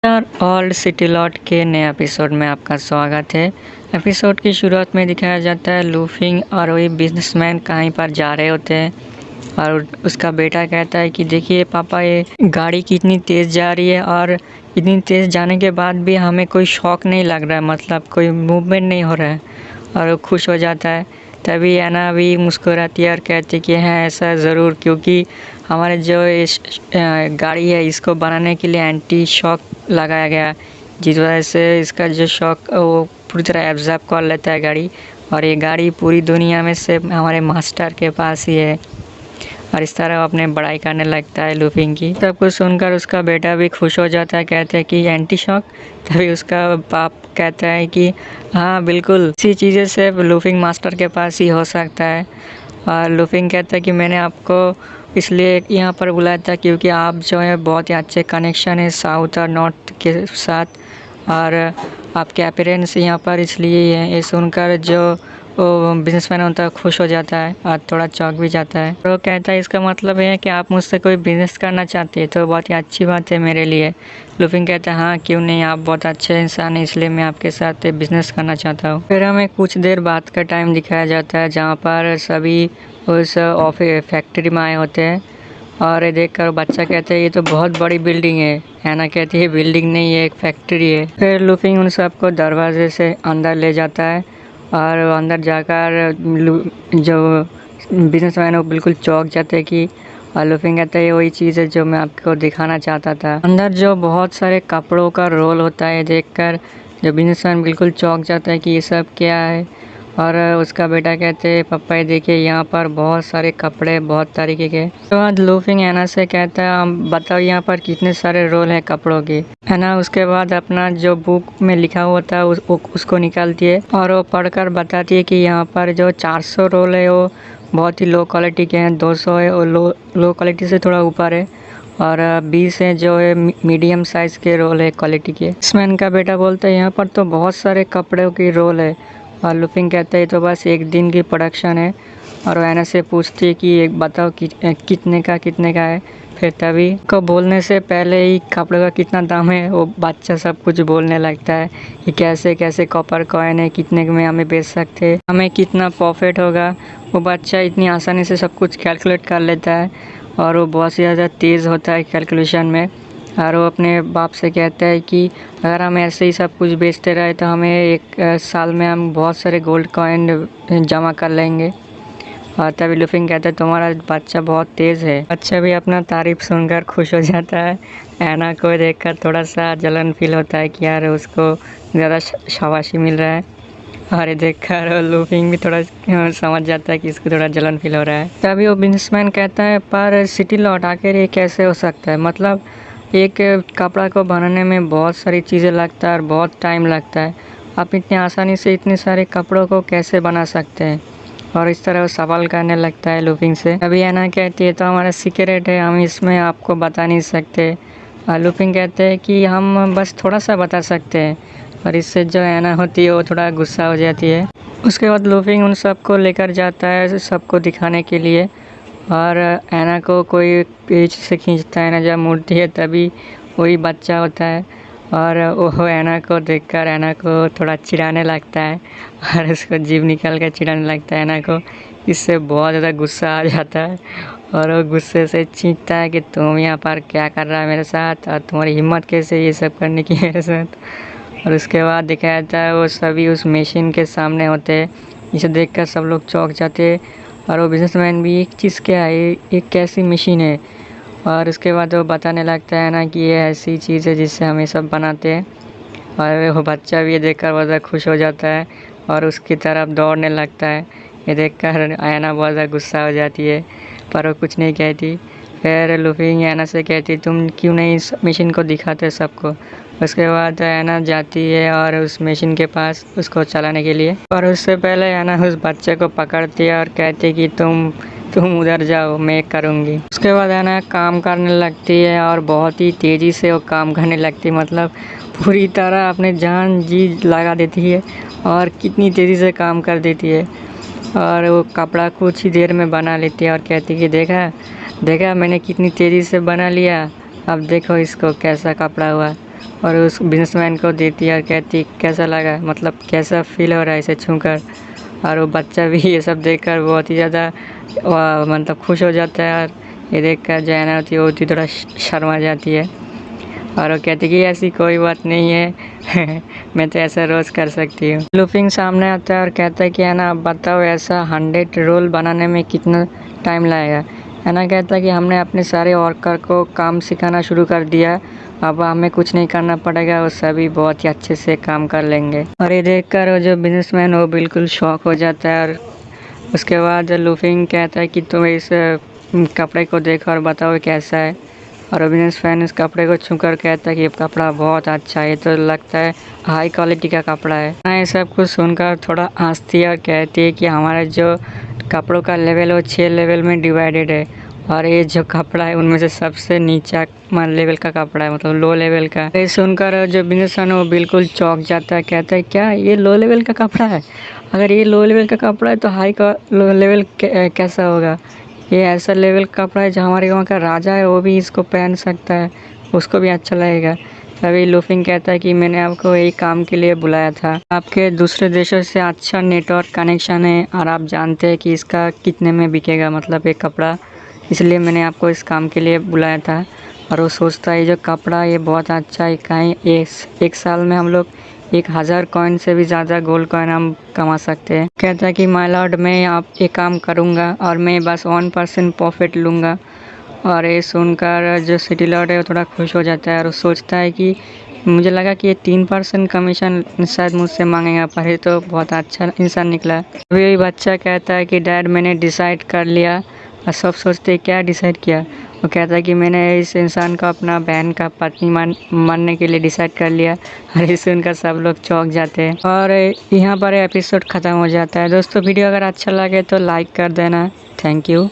यार old city lot के नए एपिसोड में आपका स्वागत है। एपिसोड की शुरुआत में दिखाया जाता है लूफिंग और वही बिजनेसमैन कहीं पर जा रहे होते हैं और उसका बेटा कहता है कि देखिए पापा, ये गाड़ी कितनी तेज़ जा रही है और इतनी तेज़ जाने के बाद भी हमें कोई शॉक नहीं लग रहा है, मतलब कोई मूवमेंट नहीं हो रहा है। और वो खुश हो जाता है। तभी एना भी मुस्कुराती है और कहती है कि हाँ ऐसा ज़रूर, क्योंकि हमारे जो इस गाड़ी है इसको बनाने के लिए एंटी शॉक लगाया गया, जिस वजह से इसका जो शॉक वो पूरी तरह एब्जॉर्ब कर लेता है गाड़ी। और ये गाड़ी पूरी दुनिया में से हमारे मास्टर के पास ही है। और इस तरह वो अपने बड़ाई करने लगता है लूफिंग की। सब कुछ सुनकर उसका बेटा भी खुश हो जाता है, कहते हैं कि एंटी शॉक। तभी उसका बाप कहता है कि हाँ बिल्कुल, इसी चीज़ें से लूफिंग मास्टर के पास ही हो सकता है। और लूफिंग कहता है कि मैंने आपको इसलिए यहाँ पर बुलाया था क्योंकि आप जो है बहुत ही अच्छे कनेक्शन है साउथ और नॉर्थ के साथ, और आपके अपीयरेंस यहाँ पर इसलिए ही है। ये सुनकर जो वो बिजनेसमैन होता है खुश हो जाता है और थोड़ा चौंक भी जाता है। वो कहता है इसका मतलब है कि आप मुझसे कोई बिजनेस करना चाहते हैं, तो बहुत ही अच्छी बात है मेरे लिए। लूफिंग कहता है हाँ क्यों नहीं, आप बहुत अच्छे इंसान हैं, इसलिए मैं आपके साथ बिजनेस करना चाहता हूँ। फिर हमें कुछ देर बाद का टाइम दिखाया जाता है जहाँ पर सभी उस ऑफिस फैक्ट्री में आए होते हैं। और ये देखकर बच्चा कहता है ये तो बहुत बड़ी बिल्डिंग है। हैना कहती है बिल्डिंग नहीं है, एक फैक्ट्री है। फिर लूफिंग उन सबको दरवाजे से अंदर ले जाता है और अंदर जाकर जो बिजनेसमैन वो बिल्कुल चौंक जाते हैं कि लूफिंग कहता है ये वही चीज़ है जो मैं आपको दिखाना चाहता था। अंदर जो बहुत सारे कपड़ों का रोल होता है देखकर जो बिजनेसमैन बिल्कुल चौंक जाता है कि ये सब क्या है। और उसका बेटा कहते हैं पापा ये देखिए यहाँ पर बहुत सारे कपड़े बहुत तरीके के। उसके बाद लूफिंग एना से कहता है बताओ यहाँ पर कितने सारे रोल हैं कपड़ों के। एना उसके बाद अपना जो बुक में लिखा हुआ था उसको निकालती है और वो पढ़कर बताती है कि यहाँ पर जो 400 रोल है वो बहुत ही लो क्वालिटी के हैं, 200 है वो लो क्वालिटी से थोड़ा ऊपर है, और 20 है जो है मीडियम साइज़ के रोल है क्वालिटी के। इसमैन का बेटा बोलता है यहाँ पर तो बहुत सारे कपड़ों की रोल है। और लूफिंग कहता है तो बस एक दिन की प्रोडक्शन है। और वो एना से पूछती है कि एक बताओ कितने का है। फिर तभी को बोलने से पहले ही कपड़े का कितना दाम है वो बच्चा सब कुछ बोलने लगता है कि कैसे कैसे कॉपर कॉइन है, कितने में हमें बेच सकते हैं, हमें कितना प्रॉफिट होगा। वो बच्चा इतनी आसानी से सब कुछ कैलकुलेट कर लेता है और वो बहुत ही ज़्यादा तेज़ होता है कैलकुलेशन में। और वो अपने बाप से कहता है कि अगर हम ऐसे ही सब कुछ बेचते रहे तो हमें एक साल में हम बहुत सारे गोल्ड कॉइन जमा कर लेंगे। और तभी लूफिंग कहता है तुम्हारा बच्चा बहुत तेज़ है। बच्चा भी अपना तारीफ सुनकर खुश हो जाता है। एना को देखकर थोड़ा सा जलन फील होता है कि यार उसको ज़्यादा शाबाशी मिल रहा है। और ये देखकर लूफिंग भी थोड़ा समझ जाता है कि इसको थोड़ा जलन फील हो रहा है। तभी वो बिजनेसमैन कहता है पर सिटी लॉट आखिर ये कैसे हो सकता है, मतलब एक कपड़ा को बनाने में बहुत सारी चीज़ें लगता है और बहुत टाइम लगता है, आप इतनी आसानी से इतने सारे कपड़ों को कैसे बना सकते हैं। और इस तरह वो सवाल करने लगता है लूफिंग से। अभी एना कहती है तो हमारा सीक्रेट है, हम इसमें आपको बता नहीं सकते। और लूफिंग कहते हैं कि हम बस थोड़ा सा बता सकते हैं। और इससे जो एना होती है वो थोड़ा गुस्सा हो जाती है। उसके बाद लूफिंग उन सबको लेकर जाता है सबको दिखाने के लिए। और एना को कोई पीछे से खींचता है, एना जब मुड़ती है तभी वही बच्चा होता है। और वो एना को देखकर एना को थोड़ा चिढ़ाने लगता है और उसको जीभ निकाल कर चिढ़ाने लगता है एना को। इससे बहुत ज़्यादा गुस्सा आ जाता है और वो गुस्से से चीखता है कि तुम यहाँ पर क्या कर रहा है मेरे साथ, और तुम्हारी हिम्मत कैसे ये सब करने की मेरे साथ। और उसके बाद दिखाया जाता है वो सभी उस मशीन के सामने होते हैं। इसे देखकर सब लोग चौंक जाते हैं और वो बिजनेसमैन भी एक चीज़ क्या है, एक कैसी मशीन है। और उसके बाद वो बताने लगता है ना कि ये ऐसी चीज़ है जिससे हम ये सब बनाते हैं। और वो बच्चा भी ये देखकर बहुत ज़्यादा खुश हो जाता है और उसकी तरफ दौड़ने लगता है। ये देखकर आयना बहुत ज़्यादा गुस्सा हो जाती है पर वो कुछ नहीं कहती। फिर लूफिंग ऐना से कहती तुम क्यों नहीं इस मशीन को दिखाते सबको। उसके बाद ऐना जाती है और उस मशीन के पास उसको चलाने के लिए, और उससे पहले ऐना उस बच्चे को पकड़ती है और कहती कि तुम उधर जाओ, मैं करूँगी। उसके बाद ऐना काम करने लगती है और बहुत ही तेज़ी से वो काम करने लगती है, मतलब पूरी तरह अपने जान जी लगा देती है और कितनी तेज़ी से काम कर देती है। और वो कपड़ा कुछ ही देर में बना लेती है और कहती कि देखा मैंने कितनी तेज़ी से बना लिया, अब देखो इसको कैसा कपड़ा हुआ। और उस बिजनेसमैन को देती है और कहती कैसा लगा, मतलब कैसा फील हो रहा है इसे छूकर। और वो बच्चा भी ये सब देखकर बहुत ही ज़्यादा मतलब खुश हो जाता है। और ये देखकर जो एना होती है वो होती थोड़ा शर्मा जाती है और वो कहती कि ऐसी कोई बात नहीं है मैं तो ऐसा रोज़ कर सकती हूँ। लूफिंग सामने आता है और कहता है कि है ना, अब बताओ ऐसा 100 रोल बनाने में कितना टाइम लगेगा। है ना कहता है कि हमने अपने सारे वर्कर को काम सिखाना शुरू कर दिया, अब हमें कुछ नहीं करना पड़ेगा, वो सभी बहुत ही अच्छे से काम कर लेंगे। और ये देखकर वो जो बिजनेसमैन वो बिल्कुल शॉक हो जाता है। और उसके बाद लूफिंग कहता है कि तुम इस कपड़े को देखो और बताओ कैसा है। और बिजनेसमैन इस कपड़े को छूकर कहता है कि ये कपड़ा बहुत अच्छा है, ये तो लगता है हाई क्वालिटी का कपड़ा है। ये सब कुछ सुनकर थोड़ा हंसती है और कहती है कि हमारा जो कपड़ों का लेवल है वो 6 लेवल में डिवाइडेड है, और ये जो कपड़ा है उनमें से सबसे नीचा लेवल का कपड़ा है, मतलब लो लेवल का। ये सुनकर जो बिजनेसमैन है वो बिल्कुल चौंक जाता है, कहता है क्या ये लो लेवल का कपड़ा है? अगर ये लो लेवल का कपड़ा है तो हाई का लेवल कैसा होगा? ये ऐसा लेवल का कपड़ा है जो हमारे गाँव का राजा है वो भी इसको पहन सकता है, उसको भी अच्छा लगेगा। तभी लूफिंग कहता है कि मैंने आपको यही काम के लिए बुलाया था, आपके दूसरे देशों से अच्छा नेटवर्क कनेक्शन है और आप जानते हैं कि इसका कितने में बिकेगा, मतलब ये कपड़ा, इसलिए मैंने आपको इस काम के लिए बुलाया था। और वो सोचता है जो कपड़ा ये बहुत अच्छा है, कहीं एक साल में हम लोग 1000 कॉइन से भी ज़्यादा गोल्ड कॉइन हम कमा सकते हैं। कहता है कि माय लॉर्ड मैं आप ये काम करूँगा और मैं बस 1% प्रॉफिट लूँगा। और ये सुनकर जो सिटी लॉर्ड है वो थोड़ा खुश हो जाता है और वो सोचता है कि मुझे लगा कि ये 3% कमीशन शायद मुझसे मांगेगा, पर ये तो बहुत अच्छा इंसान निकला। अभी बच्चा कहता है कि डैड मैंने डिसाइड कर लिया। और सब सोचते क्या डिसाइड किया? वो कहता है कि मैंने इस इंसान को अपना बहन का पत्नी मानने के लिए डिसाइड कर लिया। और इसे सुनकर सब लोग चौंक जाते हैं और यहाँ पर एपिसोड ख़त्म हो जाता है। दोस्तों वीडियो अगर अच्छा लगे तो लाइक कर देना। Thank you.